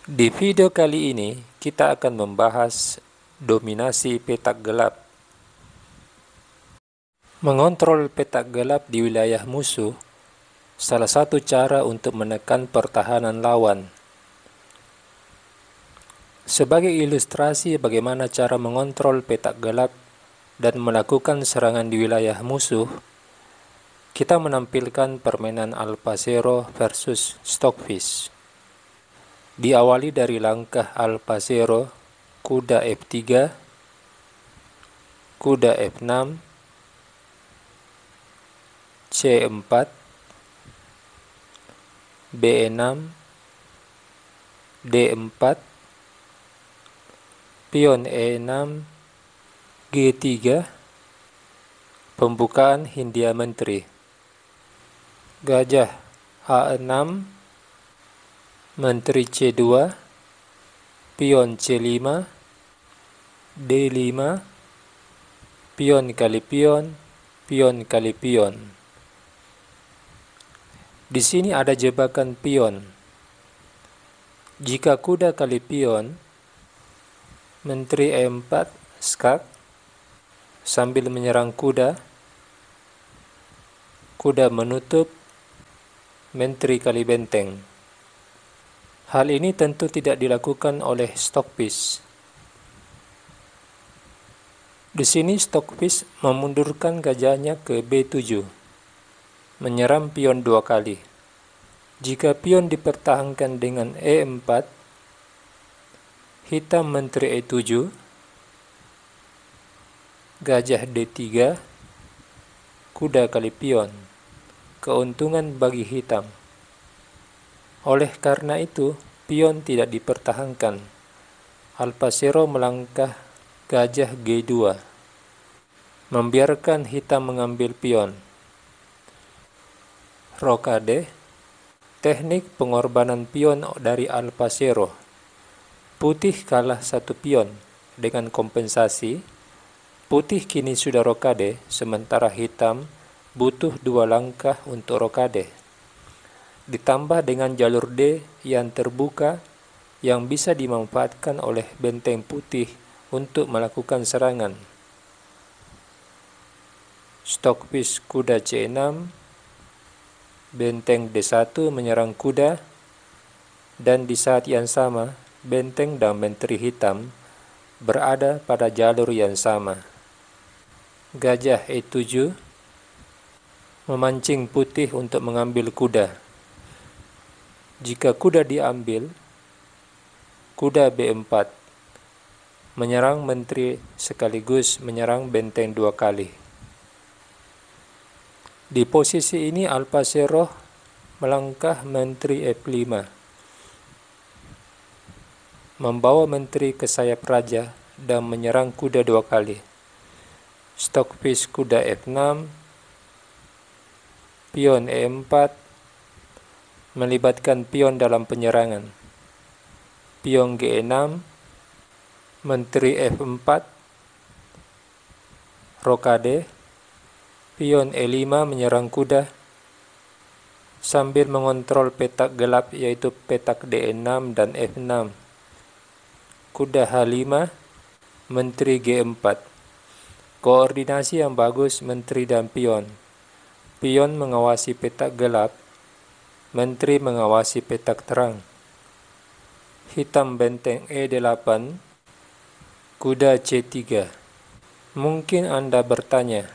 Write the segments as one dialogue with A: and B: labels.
A: Di video kali ini, kita akan membahas dominasi petak gelap. Mengontrol petak gelap di wilayah musuh, salah satu cara untuk menekan pertahanan lawan. Sebagai ilustrasi bagaimana cara mengontrol petak gelap dan melakukan serangan di wilayah musuh, kita menampilkan permainan Alpacero versus Stockfish. Diawali dari langkah Alpacero, kuda F3, kuda F6, C4, B6, D4, pion E6, G3, pembukaan Hindia Menteri, gajah H6, Menteri C2, pion C5, D5, pion kali pion, pion kali pion. Di sini ada jebakan pion. Jika kuda kali pion, Menteri E4 skak sambil menyerang kuda, kuda menutup, Menteri kali benteng. Hal ini tentu tidak dilakukan oleh Stockfish. Di sini Stockfish memundurkan gajahnya ke B7, menyerang pion 2 kali. Jika pion dipertahankan dengan E4, hitam Menteri E7, gajah D3, kuda kali pion, keuntungan bagi hitam. Oleh karena itu, pion tidak dipertahankan. Alpacero melangkah gajah G2, membiarkan hitam mengambil pion. Rokade, teknik pengorbanan pion dari Alpacero. Putih kalah 1 pion dengan kompensasi. Putih kini sudah rokade, sementara hitam butuh 2 langkah untuk rokade. Ditambah dengan jalur D yang terbuka yang bisa dimanfaatkan oleh benteng putih untuk melakukan serangan. Stockfish kuda C6, benteng D1 menyerang kuda, dan di saat yang sama, benteng dan menteri hitam berada pada jalur yang sama. Gajah E7 memancing putih untuk mengambil kuda. Jika kuda diambil, kuda B4 menyerang menteri sekaligus menyerang benteng 2 kali. Di posisi ini Alpacero melangkah menteri F5, membawa menteri ke sayap raja dan menyerang kuda 2 kali. Stockfish kuda F6, pion E4, melibatkan pion dalam penyerangan. Pion G6, menteri F4, rokade, pion E5 menyerang kuda, sambil mengontrol petak gelap yaitu petak D6 dan F6. Kuda H5, menteri G4. Koordinasi yang bagus menteri dan pion. Pion mengawasi petak gelap, menteri mengawasi petak terang. Hitam benteng E8, kuda C3. Mungkin Anda bertanya,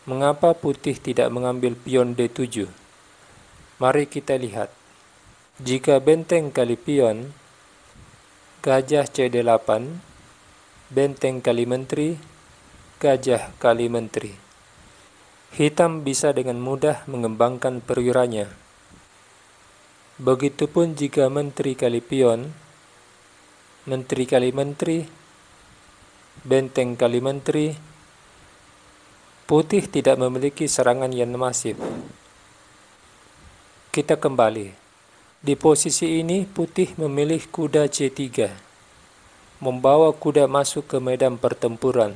A: mengapa putih tidak mengambil pion D7? Mari kita lihat. Jika benteng kali pion, gajah C8, benteng kali menteri, gajah kali menteri. Hitam bisa dengan mudah mengembangkan perwiranya. Begitupun jika menteri kali pion, menteri kali menteri, benteng kali menteri, putih tidak memiliki serangan yang masif. Kita kembali. Di posisi ini putih memilih kuda C3, membawa kuda masuk ke medan pertempuran.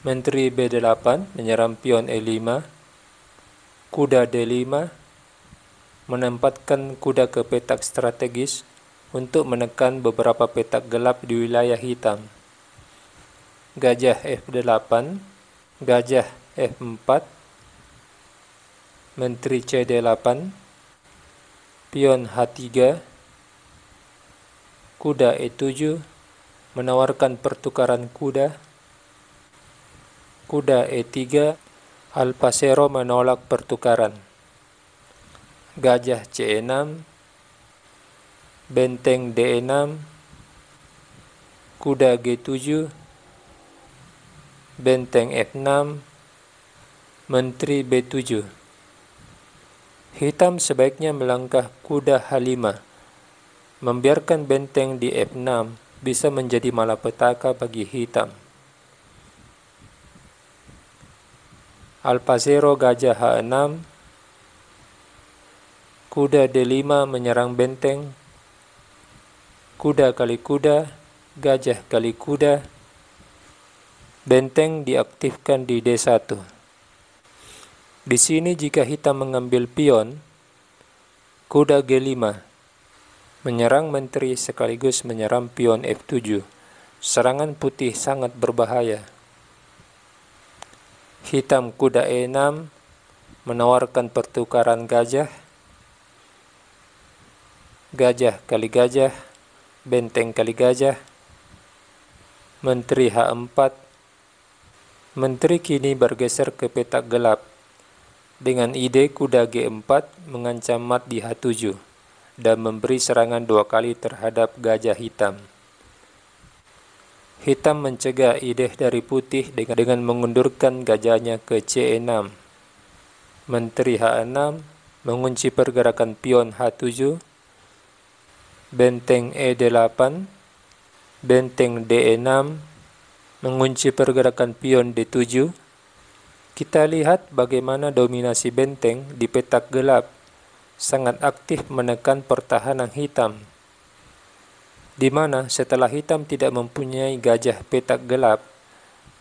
A: Menteri B8 menyerang pion E5, kuda D5, menempatkan kuda ke petak strategis untuk menekan beberapa petak gelap di wilayah hitam. Gajah F8, gajah F4, menteri C8, pion H3, kuda E7, menawarkan pertukaran kuda, kuda E3, Alpacero menolak pertukaran, gajah C6, benteng D6, kuda G7, benteng F6, menteri B7. Hitam sebaiknya melangkah kuda H5. Membiarkan benteng di F6 bisa menjadi malapetaka bagi hitam. Alpacero gajah H6, kuda D5 menyerang benteng, kuda kali kuda, gajah kali kuda, benteng diaktifkan di D1. Di sini jika hitam mengambil pion, kuda G5 menyerang menteri sekaligus menyerang pion F7. Serangan putih sangat berbahaya. Hitam kuda E6 menawarkan pertukaran gajah, gajah kali gajah, benteng kali gajah, menteri H4. Menteri kini bergeser ke petak gelap. Dengan ide kuda G4 mengancam mat di H7 dan memberi serangan 2 kali terhadap gajah hitam. Hitam mencegah ide dari putih dengan mengundurkan gajahnya ke C6. Menteri H6 mengunci pergerakan pion H7, benteng E8, benteng D6 mengunci pergerakan pion D7. Kita lihat bagaimana dominasi benteng di petak gelap sangat aktif menekan pertahanan hitam, di mana setelah hitam tidak mempunyai gajah petak gelap,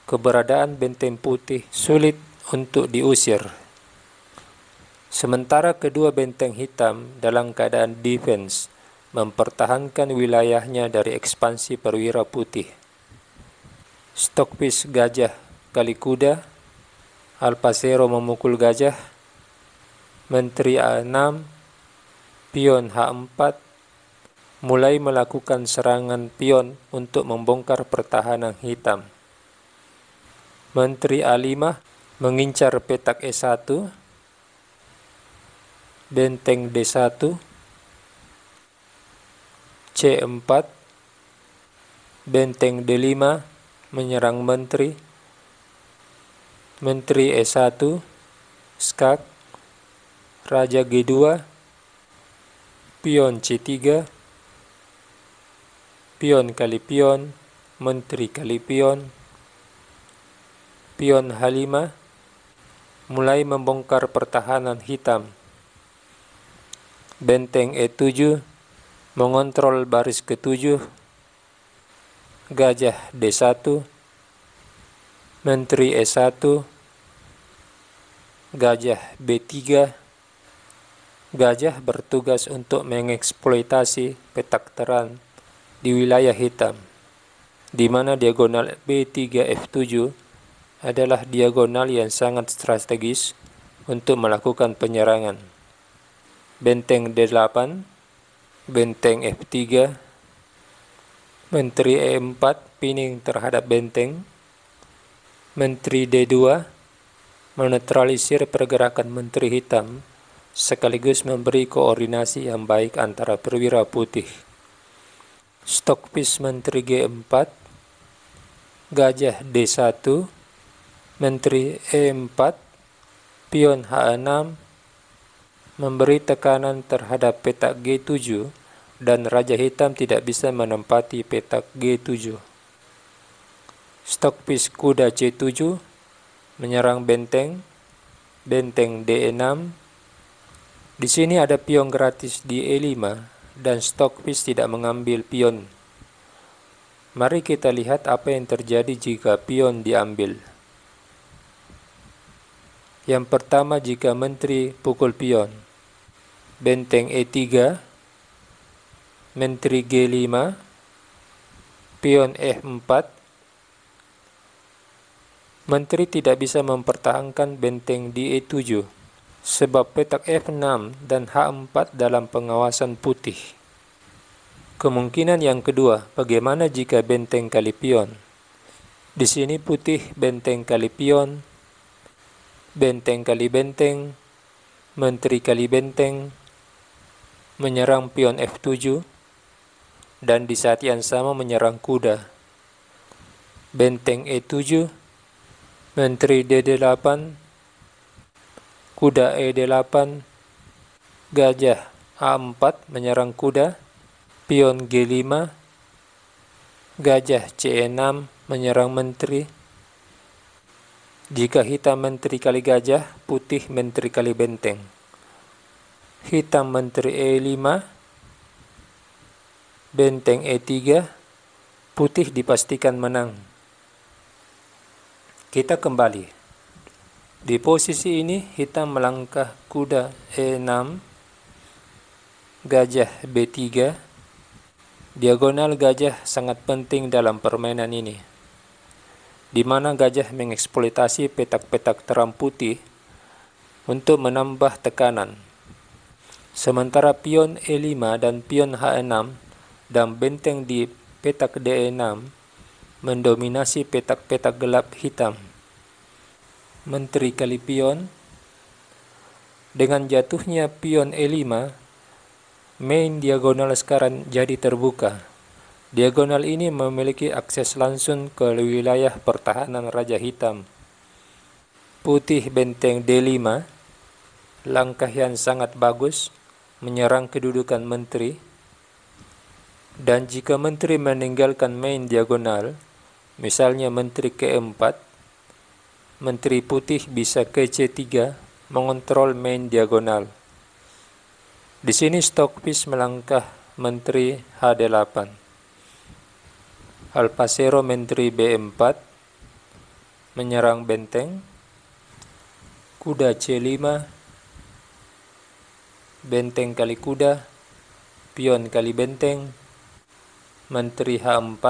A: keberadaan benteng putih sulit untuk diusir. Sementara kedua benteng hitam dalam keadaan defense, mempertahankan wilayahnya dari ekspansi perwira putih. Stockfish gajah kali kuda, Alpacero memukul gajah, menteri A6, pion H4, mulai melakukan serangan pion untuk membongkar pertahanan hitam. Menteri A5 mengincar petak E1, benteng D1, C4, benteng D5 menyerang menteri, menteri E1, skak, raja G2, pion C3, pion kali pion, menteri kali pion, pion H5, mulai membongkar pertahanan hitam. Benteng E7 mengontrol baris ke-7, gajah D1, menteri E1, gajah B3. Gajah bertugas untuk mengeksploitasi petak terang di wilayah hitam, di mana diagonal B3F7 adalah diagonal yang sangat strategis untuk melakukan penyerangan. Benteng D8, benteng F3, menteri E4 pining terhadap benteng, menteri D2 menetralisir pergerakan menteri hitam sekaligus memberi koordinasi yang baik antara perwira putih. Stockfish menteri G4, gajah D1, menteri E4, pion H6 memberi tekanan terhadap petak G7 dan raja hitam tidak bisa menempati petak G7. Stockfish kuda C7 menyerang benteng, benteng D6. Di sini ada pion gratis di E5 dan Stockfish tidak mengambil pion. Mari kita lihat apa yang terjadi jika pion diambil. Yang pertama, jika menteri pukul pion, benteng E3, menteri G5, pion F4. Menteri tidak bisa mempertahankan benteng di E7 sebab petak F6 dan H4 dalam pengawasan putih. Kemungkinan yang kedua, bagaimana jika benteng kali pion? Di sini putih benteng kali pion, benteng kali benteng, menteri kali benteng, menyerang pion F7, dan di saat yang sama menyerang kuda. Benteng E7, menteri D8, kuda E8, gajah A4 menyerang kuda, pion G5, gajah C6 menyerang menteri. Jika hitam menteri kali gajah, putih menteri kali benteng. Hitam menteri E5, benteng E3, putih dipastikan menang. Kita kembali. Di posisi ini, hitam melangkah kuda E6, gajah B3. Diagonal gajah sangat penting dalam permainan ini, di mana gajah mengeksploitasi petak-petak terang putih untuk menambah tekanan. Sementara pion E5 dan pion H6 dan benteng di petak D6 mendominasi petak-petak gelap hitam. Menteri kali pion. Dengan jatuhnya pion E5, main diagonal sekarang jadi terbuka. Diagonal ini memiliki akses langsung ke wilayah pertahanan Raja Hitam. Putih benteng D5, langkah yang sangat bagus, menyerang kedudukan menteri. Dan jika menteri meninggalkan main diagonal, misalnya menteri ke-4, menteri putih bisa ke C3, mengontrol main diagonal. Di sini Stockfish melangkah menteri H8. Alpacero menteri B4 menyerang benteng. Kuda C5, benteng kali kuda, pion kali benteng, menteri H4,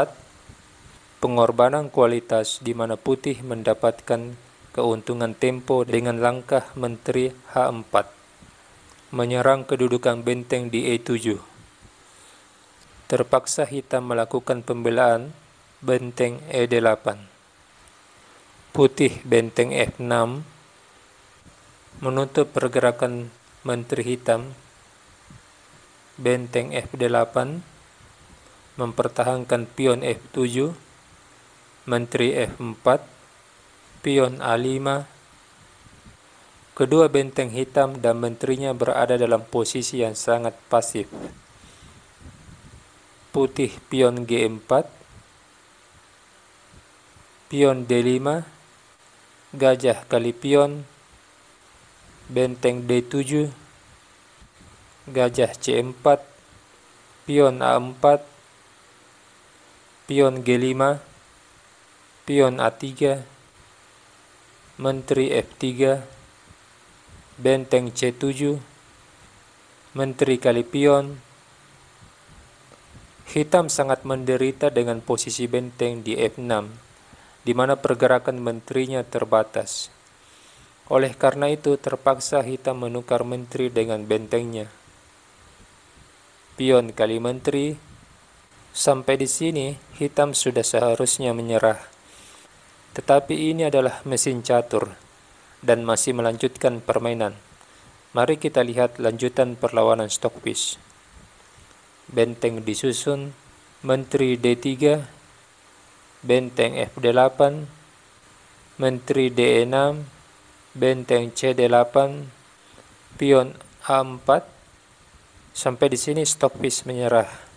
A: pengorbanan kualitas di mana putih mendapatkan keuntungan tempo dengan langkah menteri H4. Menyerang kedudukan benteng di E7. Terpaksa hitam melakukan pembelaan benteng E8. Putih benteng F6 menutup pergerakan menteri hitam. Benteng F8 mempertahankan pion F7, menteri F4, pion A5. Kedua benteng hitam dan menterinya berada dalam posisi yang sangat pasif. Putih pion G4, pion D5, gajah kali pion, benteng D7, gajah C4, pion A4, pion G5, pion A3, menteri F3, benteng C7, menteri kali pion. Hitam sangat menderita dengan posisi benteng di F6, di mana pergerakan menterinya terbatas. Oleh karena itu, terpaksa hitam menukar menteri dengan bentengnya. Pion kali menteri. Sampai di sini, hitam sudah seharusnya menyerah. Tetapi ini adalah mesin catur dan masih melanjutkan permainan. Mari kita lihat lanjutan perlawanan Stockfish. Benteng disusun, menteri D3, benteng F8, menteri D6, benteng C8, pion A4. Sampai di sini Stockfish menyerah.